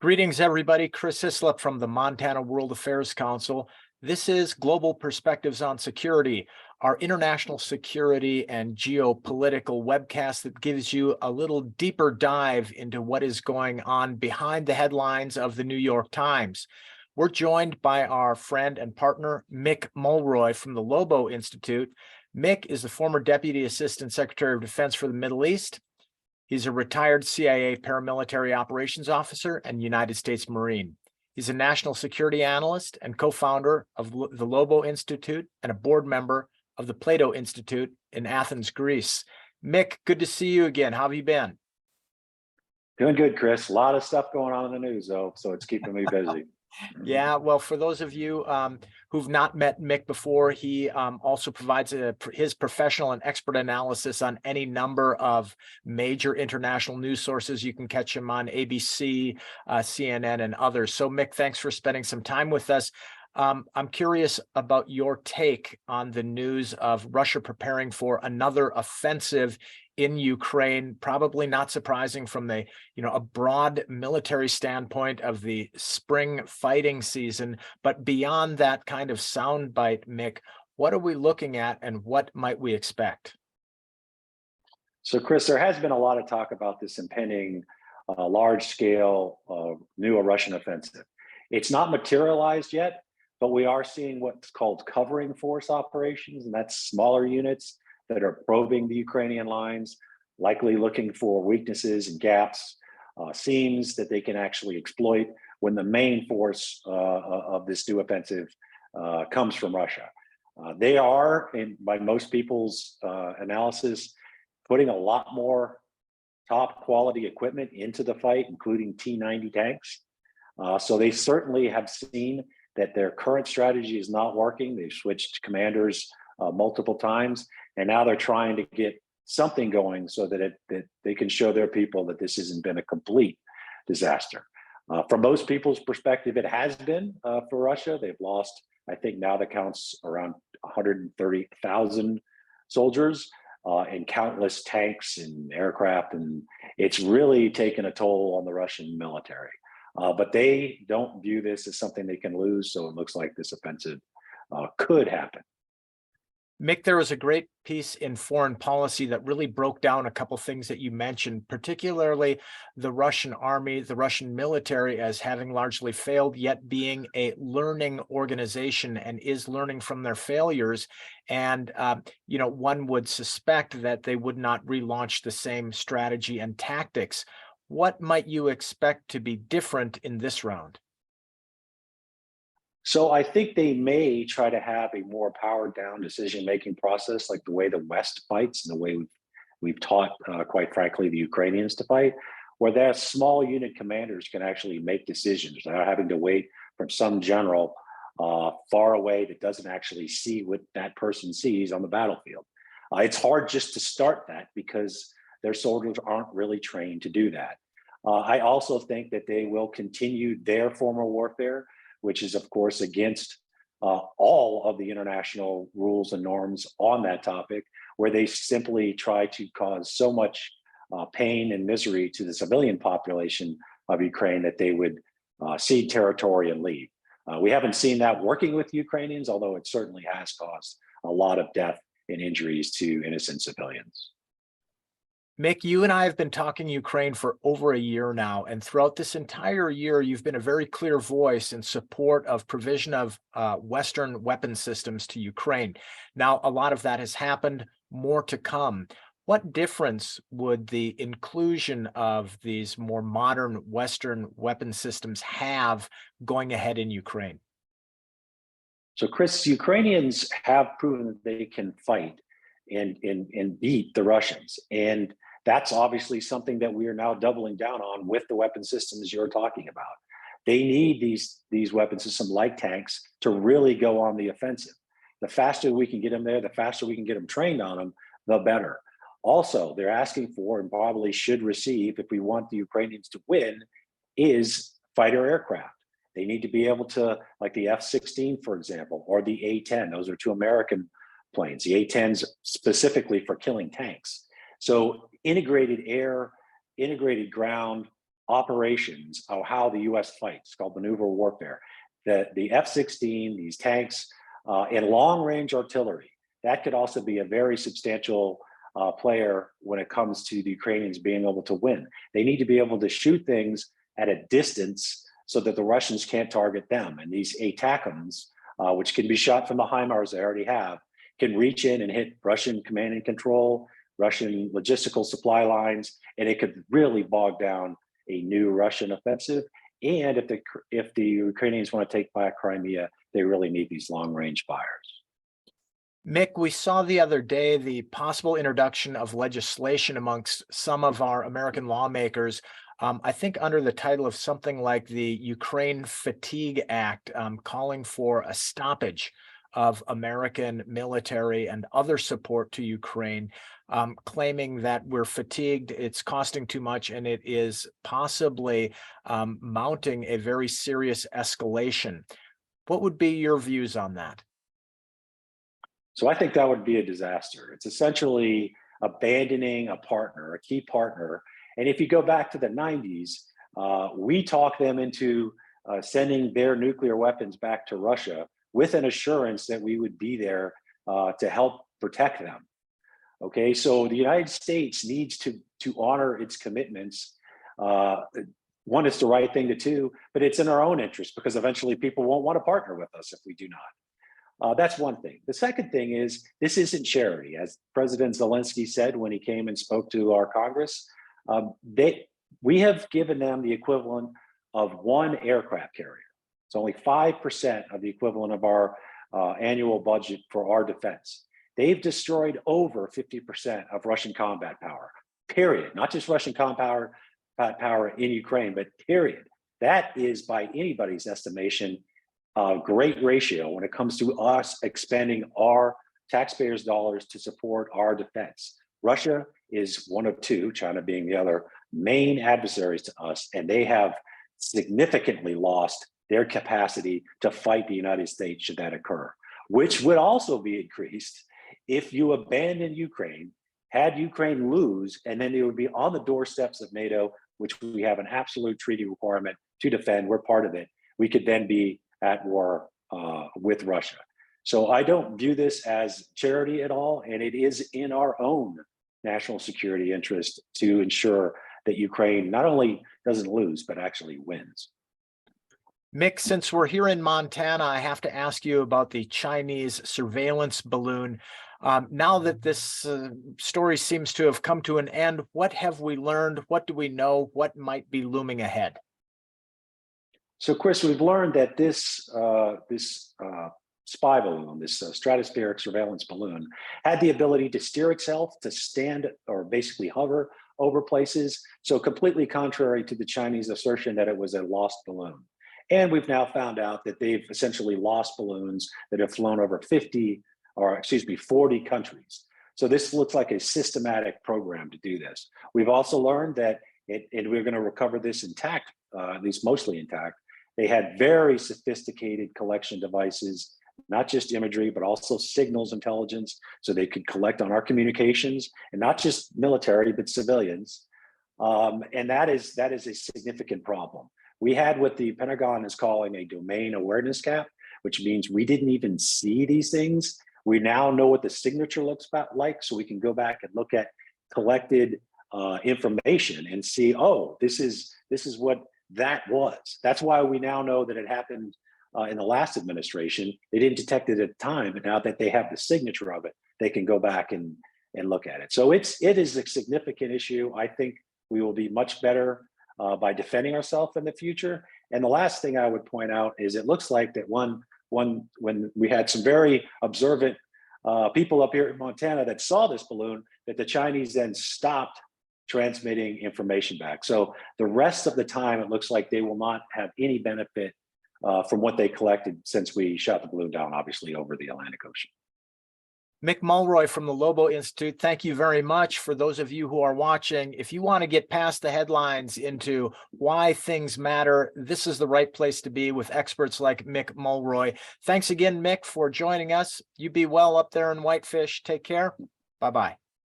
Greetings, everybody. Chris Islip from the Montana World Affairs Council. This is Global Perspectives on Security, our international security and geopolitical webcast that gives you a little deeper dive into what is going on behind the headlines of the New York Times. We're joined by our friend and partner, Mick Mulroy from the Lobo Institute. Mick is the former Deputy Assistant Secretary of Defense for the Middle East. He's a retired CIA paramilitary operations officer and United States Marine. He's a national security analyst and co-founder of the Lobo Institute and a board member of the Plato Institute in Athens, Greece. Mick, good to see you again. How have you been? Doing good, Chris. A lot of stuff going on in the news, though, so it's keeping me busy. Yeah, well, for those of you who've not met Mick before, he also provides his professional and expert analysis on any number of major international news sources. You can catch him on ABC, CNN, and others. So, Mick, thanks for spending some time with us. I'm curious about your take on the news of Russia preparing for another offensive in Ukraine, probably not surprising from a broad military standpoint of the spring fighting season. But beyond that kind of soundbite, Mick, what are we looking at and what might we expect? So, Chris, there has been a lot of talk about this impending large-scale new Russian offensive. It's not materialized yet, but we are seeing what's called covering force operations, and that's smaller units that are probing the Ukrainian lines, likely looking for weaknesses and gaps, seams that they can actually exploit when the main force of this new offensive comes from Russia. They are, by most people's analysis, putting a lot more top quality equipment into the fight, including T-90 tanks. So they certainly have seen that their current strategy is not working. They've switched commanders multiple times, and now they're trying to get something going so that they can show their people that this hasn't been a complete disaster. From most people's perspective, it has been for Russia. They've lost, I think now the count's around 130,000 soldiers and countless tanks and aircraft, and it's really taken a toll on the Russian military. But they don't view this as something they can lose, so it looks like this offensive could happen. Mick, there was a great piece in Foreign Policy that really broke down a couple things that you mentioned, particularly the Russian army, the Russian military as having largely failed, yet being a learning organization and is learning from their failures. And, one would suspect that they would not relaunch the same strategy and tactics. What might you expect to be different in this round? So I think they may try to have a more powered down decision-making process, like the way the West fights and the way we've taught, quite frankly, the Ukrainians to fight, where their small unit commanders can actually make decisions without having to wait from some general far away that doesn't actually see what that person sees on the battlefield. It's hard just to start that because their soldiers aren't really trained to do that. I also think that they will continue their form of warfare, which is, of course, against all of the international rules and norms on that topic, where they simply try to cause so much pain and misery to the civilian population of Ukraine that they would cede territory and leave. We haven't seen that working with Ukrainians, although it certainly has caused a lot of death and injuries to innocent civilians. Mick, you and I have been talking Ukraine for over a year now, and throughout this entire year, you've been a very clear voice in support of provision of Western weapon systems to Ukraine. Now, a lot of that has happened, more to come. What difference would the inclusion of these more modern Western weapon systems have going ahead in Ukraine? So, Chris, Ukrainians have proven that they can fight and beat the Russians. And that's obviously something that we are now doubling down on with the weapon systems you're talking about. They need these weapon systems like tanks to really go on the offensive. The faster we can get them there, the faster we can get them trained on them, the better. Also, they're asking for and probably should receive, if we want the Ukrainians to win, is fighter aircraft. They need to be able to, like the F-16, for example, or the A-10. Those are two American planes. The A-10s specifically for killing tanks. So integrated air, integrated ground, operations of how the US fights, called maneuver warfare. The F-16, these tanks, and long-range artillery, that could also be a very substantial player when it comes to the Ukrainians being able to win. They need to be able to shoot things at a distance so that the Russians can't target them. And these ATACMS, which can be shot from the HIMARS they already have, can reach in and hit Russian command and control, Russian logistical supply lines, and it could really bog down a new Russian offensive. And if the Ukrainians want to take back Crimea, they really need these long-range fires. Mick, we saw the other day the possible introduction of legislation amongst some of our American lawmakers, I think under the title of something like the Ukraine Fatigue Act, calling for a stoppage of American military and other support to Ukraine, claiming that we're fatigued, it's costing too much, and it is possibly mounting a very serious escalation. What would be your views on that? So I think that would be a disaster. It's essentially abandoning a partner, a key partner. And if you go back to the 90s, we talked them into sending their nuclear weapons back to Russia with an assurance that we would be there to help protect them. Okay, so the United States needs to honor its commitments. One, it's the right thing to do, but it's in our own interest because eventually people won't want to partner with us if we do not. That's one thing. The second thing is this isn't charity. As President Zelensky said when he came and spoke to our Congress, we have given them the equivalent of one aircraft carrier. It's only 5% of the equivalent of our annual budget for our defense. They've destroyed over 50% of Russian combat power, period. Not just Russian combat power in Ukraine, but period. That is, by anybody's estimation, a great ratio when it comes to us expending our taxpayers' dollars to support our defense. Russia is one of two, China being the other, main adversaries to us, and they have significantly lost their capacity to fight the United States should that occur, which would also be increased if you abandon Ukraine, had Ukraine lose, and then they would be on the doorsteps of NATO, which we have an absolute treaty requirement to defend. We're part of it. We could then be at war with Russia. So I don't view this as charity at all, and it is in our own national security interest to ensure that Ukraine not only doesn't lose, but actually wins. Mick, since we're here in Montana, I have to ask you about the Chinese surveillance balloon. Now that this story seems to have come to an end, what have we learned? What do we know? What might be looming ahead? So, Chris, we've learned that this spy balloon, this stratospheric surveillance balloon, had the ability to steer itself, to stand or basically hover over places. So completely contrary to the Chinese assertion that it was a lost balloon. And we've now found out that they've essentially lost balloons that have flown over 40 countries. So this looks like a systematic program to do this. We've also learned that, and we're going to recover this intact, at least mostly intact. They had very sophisticated collection devices, not just imagery, but also signals intelligence, so they could collect on our communications, and not just military, but civilians. And that is a significant problem. We had what the Pentagon is calling a domain awareness gap, which means we didn't even see these things. We now know what the signature looks like, so we can go back and look at collected information and see, oh, this is what that was. That's why we now know that it happened in the last administration. They didn't detect it at the time, but now that they have the signature of it, they can go back and look at it. So it is a significant issue. I think we will be much better by defending ourselves in the future. And the last thing I would point out is it looks like that when we had some very observant people up here in Montana that saw this balloon, that the Chinese then stopped transmitting information back. So the rest of the time, it looks like they will not have any benefit from what they collected since we shot the balloon down, obviously, over the Atlantic Ocean. Mick Mulroy from the Lobo Institute, thank you very much. For those of you who are watching, if you want to get past the headlines into why things matter, this is the right place to be with experts like Mick Mulroy. Thanks again, Mick, for joining us. You be well up there in Whitefish. Take care. Bye-bye.